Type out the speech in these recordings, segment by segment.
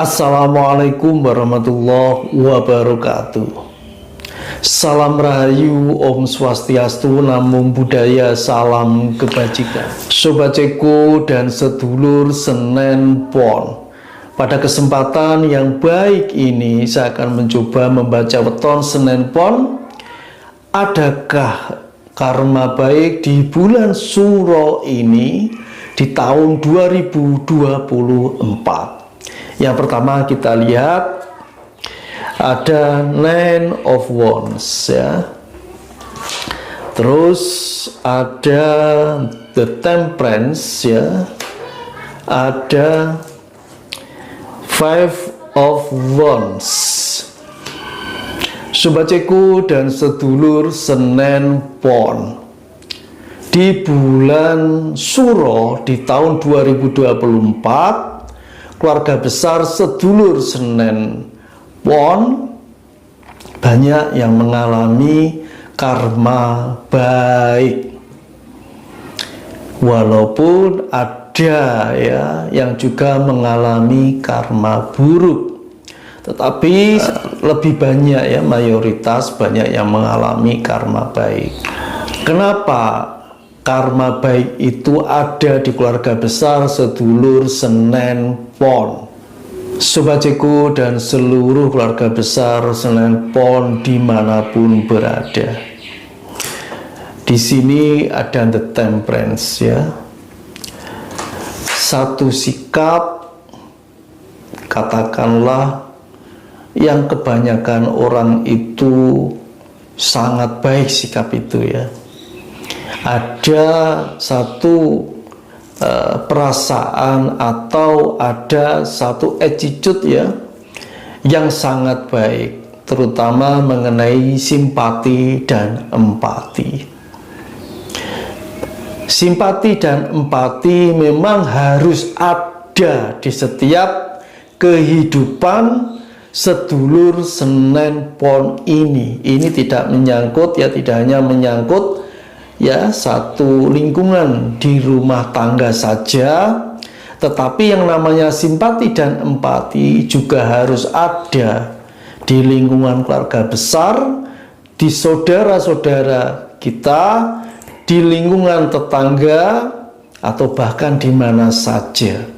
Assalamualaikum warahmatullahi wabarakatuh. Salam Rahayu, Om Swastiastu, Namo Buddhaya, salam kebajikan. Sobat Ceko dan sedulur Senen Pon, pada kesempatan yang baik ini saya akan mencoba membaca weton Senen Pon. Adakah karma baik di bulan Suro ini di tahun 2024? Yang pertama kita lihat ada Nine of Wands ya. Terus ada The Temperance ya. Ada Five of Wands. Sobat Ceko dan sedulur Senen Pon, di bulan Suro di tahun 2024, keluarga besar sedulur Senen Pon banyak yang mengalami karma baik, walaupun ada ya yang juga mengalami karma buruk, tetapi lebih banyak ya, mayoritas banyak yang mengalami karma baik. Kenapa karma baik itu ada di keluarga besar sedulur Senen Pon? Sobat Ceko dan seluruh keluarga besar Senen Pon dimanapun berada, di sini ada The Temperance ya. Satu sikap, katakanlah, yang kebanyakan orang itu sangat baik sikap itu ya. Ada satu perasaan atau ada satu attitude ya yang sangat baik, terutama mengenai simpati dan empati. Simpati dan empati memang harus ada di setiap kehidupan sedulur Senen Pon ini. Ini tidak menyangkut ya, tidak hanya menyangkut ya satu lingkungan di rumah tangga saja, tetapi yang namanya simpati dan empati juga harus ada di lingkungan keluarga besar, di saudara-saudara kita, di lingkungan tetangga, atau bahkan di mana saja.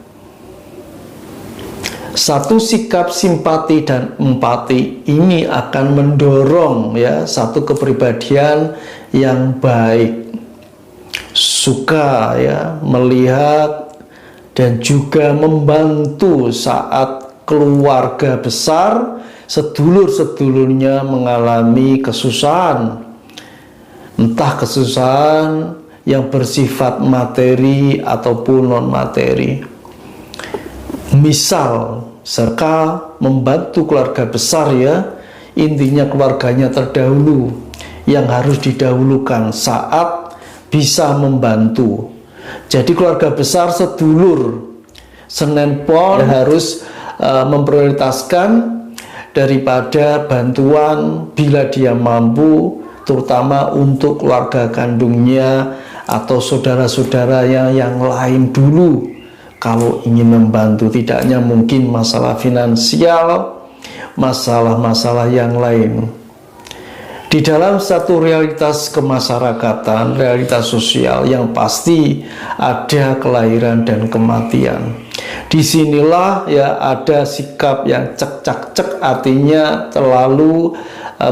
Satu sikap simpati dan empati ini akan mendorong ya satu kepribadian yang baik, suka ya melihat dan juga membantu saat keluarga besar sedulur-sedulurnya mengalami kesusahan, entah kesusahan yang bersifat materi ataupun non materi. Misal serta membantu keluarga besar ya, intinya keluarganya terdahulu yang harus didahulukan saat bisa membantu. Jadi keluarga besar sedulur Senen Pon harus memprioritaskan daripada bantuan bila dia mampu, terutama untuk keluarga kandungnya atau saudara-saudaranya yang lain dulu. Kalau ingin membantu, tidak hanya mungkin masalah finansial, masalah-masalah yang lain. Di dalam satu realitas kemasyarakatan, realitas sosial yang pasti ada kelahiran dan kematian. Disinilah ya ada sikap yang cek-cek, artinya terlalu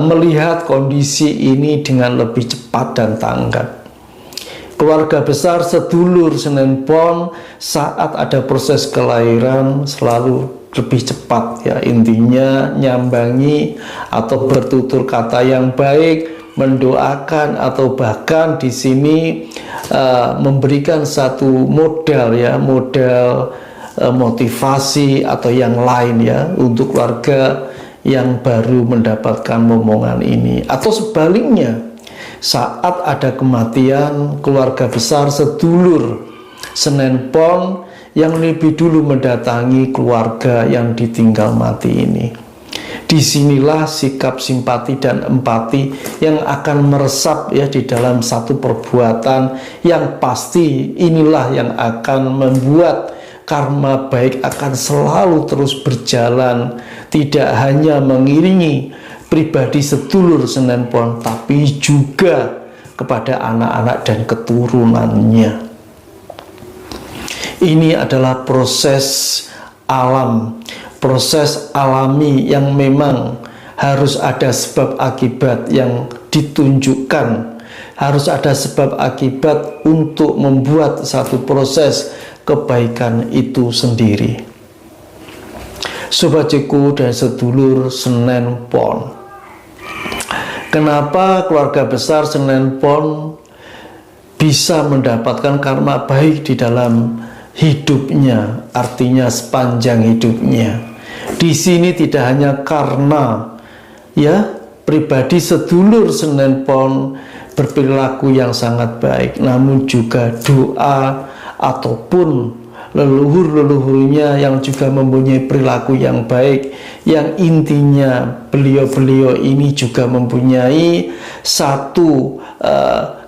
melihat kondisi ini dengan lebih cepat dan tanggap. Keluarga besar sedulur Senen Pon saat ada proses kelahiran selalu lebih cepat ya, intinya nyambangi atau bertutur kata yang baik, mendoakan atau bahkan di sini memberikan satu modal ya, modal motivasi atau yang lain ya untuk keluarga yang baru mendapatkan momongan ini. Atau sebaliknya, saat ada kematian, keluarga besar sedulur Senen Pon yang lebih dulu mendatangi keluarga yang ditinggal mati ini. Disinilah sikap simpati dan empati yang akan meresap ya di dalam satu perbuatan yang pasti inilah yang akan membuat karma baik akan selalu terus berjalan, tidak hanya mengiringi pribadi sedulur Senen Pon, tapi juga kepada anak-anak dan keturunannya. Ini adalah proses alam, proses alami yang memang harus ada sebab akibat yang ditunjukkan, harus ada sebab akibat untuk membuat satu proses kebaikan itu sendiri. Sobatku dan sedulur Senen Pon, kenapa keluarga besar Senen Pon bisa mendapatkan karma baik di dalam hidupnya, artinya sepanjang hidupnya? Di sini tidak hanya karena pribadi sedulur Senen Pon berperilaku yang sangat baik, namun juga doa ataupun leluhur-leluhurnya yang juga mempunyai perilaku yang baik, yang intinya beliau-beliau ini juga mempunyai satu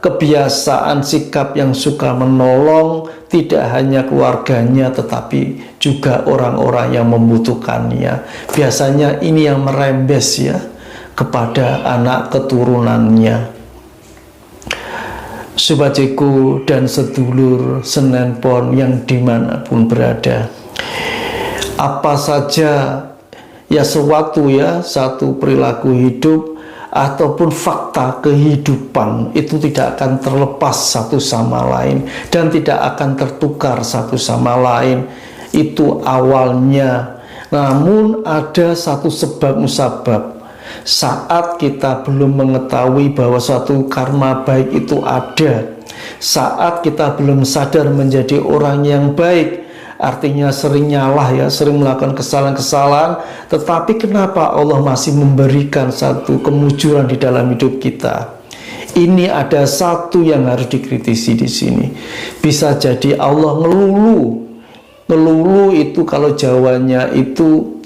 kebiasaan sikap yang suka menolong, tidak hanya keluarganya tetapi juga orang-orang yang membutuhkannya. Biasanya ini yang merembes kepada anak keturunannya. Sobatku dan sedulur Senen Pon yang dimanapun berada, apa saja satu perilaku hidup ataupun fakta kehidupan itu tidak akan terlepas satu sama lain dan tidak akan tertukar satu sama lain. Itu awalnya, namun ada satu sebab musabab. Saat kita belum mengetahui bahwa suatu karma baik itu ada, saat kita belum sadar menjadi orang yang baik, artinya sering nyalah sering melakukan kesalahan-kesalahan, tetapi kenapa Allah masih memberikan satu kemujuran di dalam hidup kita? Ini ada satu yang harus dikritisi di sini. Bisa jadi Allah ngelulu itu kalau Jawanya itu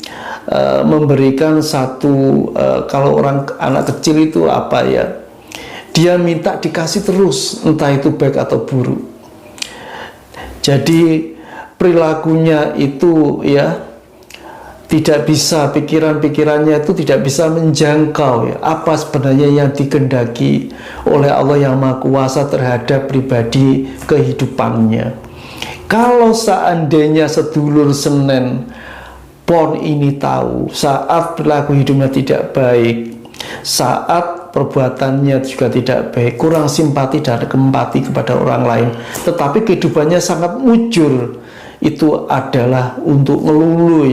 memberikan satu, kalau anak kecil itu dia minta dikasih terus, entah itu baik atau buruk. Jadi perilakunya itu tidak bisa, pikirannya itu tidak bisa menjangkau apa sebenarnya yang dikehendaki oleh Allah yang Maha Kuasa terhadap pribadi kehidupannya. Kalau seandainya sedulur Senen Pon ini tahu saat perilaku hidupnya tidak baik, saat perbuatannya juga tidak baik, kurang simpati dan empati kepada orang lain, tetapi kehidupannya sangat mujur, itu adalah untuk ngelulu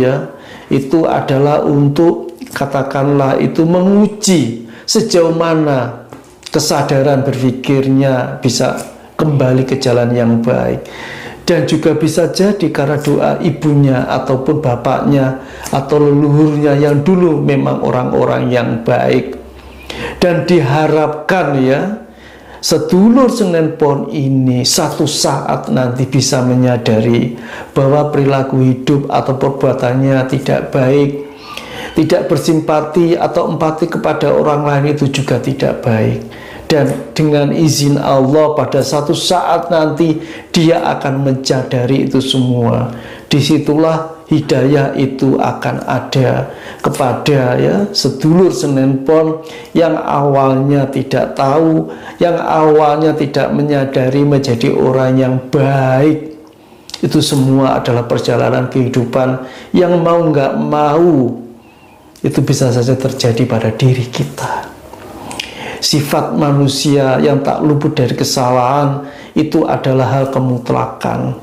itu adalah untuk katakanlah itu menguji sejauh mana kesadaran berpikirnya bisa kembali ke jalan yang baik. Dan juga bisa jadi karena doa ibunya ataupun bapaknya atau leluhurnya yang dulu memang orang-orang yang baik. Dan diharapkan sedulur Senen Pon ini satu saat nanti bisa menyadari bahwa perilaku hidup atau perbuatannya tidak baik, tidak bersimpati atau empati kepada orang lain itu juga tidak baik. Dan dengan izin Allah pada satu saat nanti dia akan menyadari itu semua. Disitulah hidayah itu akan ada kepada sedulur Senen Pon yang awalnya tidak tahu, yang awalnya tidak menyadari menjadi orang yang baik. Itu semua adalah perjalanan kehidupan yang mau nggak mau itu bisa saja terjadi pada diri kita. Sifat manusia yang tak luput dari kesalahan itu adalah hal kemutlakan.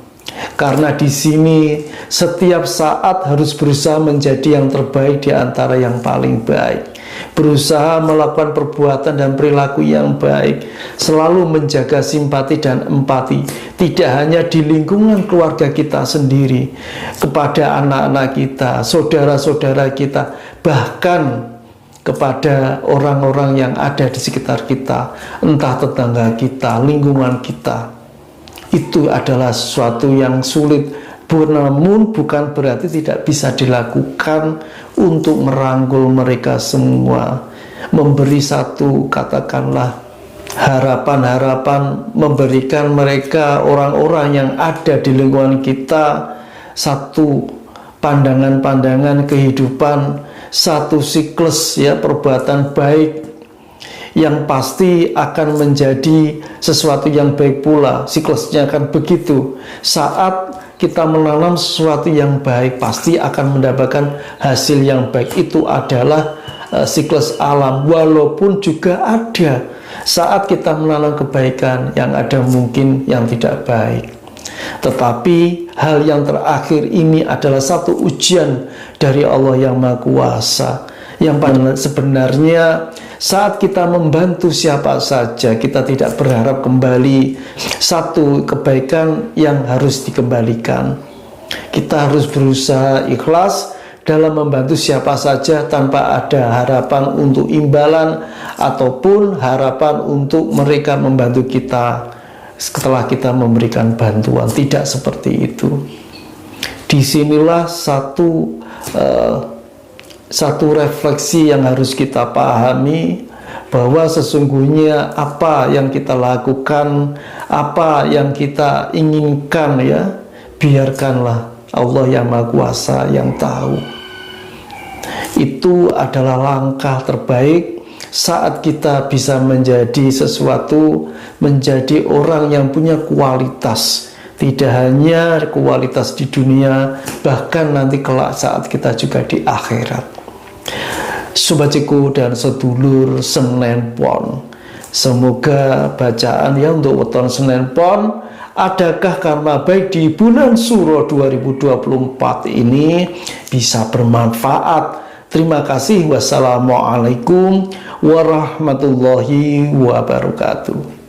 Karena di sini setiap saat harus berusaha menjadi yang terbaik di antara yang paling baik. Berusaha melakukan perbuatan dan perilaku yang baik. Selalu menjaga simpati dan empati. Tidak hanya di lingkungan keluarga kita sendiri, kepada anak-anak kita, saudara-saudara kita, bahkan kepada orang-orang yang ada di sekitar kita, entah tetangga kita, lingkungan kita. Itu adalah sesuatu yang sulit, namun bukan berarti tidak bisa dilakukan untuk merangkul mereka semua, memberi satu katakanlah harapan-harapan, memberikan mereka orang-orang yang ada di lingkungan kita satu pandangan-pandangan kehidupan, satu siklus ya perbuatan baik yang pasti akan menjadi sesuatu yang baik pula. Siklusnya akan begitu. Saat kita menanam sesuatu yang baik, pasti akan mendapatkan hasil yang baik. Itu adalah siklus alam. Walaupun juga ada saat kita menanam kebaikan, yang ada mungkin yang tidak baik. Tetapi hal yang terakhir ini adalah satu ujian dari Allah yang Maha Kuasa. Yang sebenarnya saat kita membantu siapa saja, kita tidak berharap kembali satu kebaikan yang harus dikembalikan. Kita harus berusaha ikhlas dalam membantu siapa saja tanpa ada harapan untuk imbalan ataupun harapan untuk mereka membantu kita setelah kita memberikan bantuan. Tidak seperti itu. Disinilah satu refleksi yang harus kita pahami, bahwa sesungguhnya apa yang kita lakukan, apa yang kita inginkan ya, biarkanlah Allah yang Maha Kuasa yang tahu. Itu adalah langkah terbaik saat kita bisa menjadi sesuatu, menjadi orang yang punya kualitas. Tidak hanya kualitas di dunia, bahkan nanti kelak saat kita juga di akhirat. Sobatku dan sedulur Senen Pon, semoga bacaan ya untuk weton Senen Pon adakah karma baik di bulan Suro 2024 ini bisa bermanfaat. Terima kasih. Wassalamualaikum warahmatullahi wabarakatuh.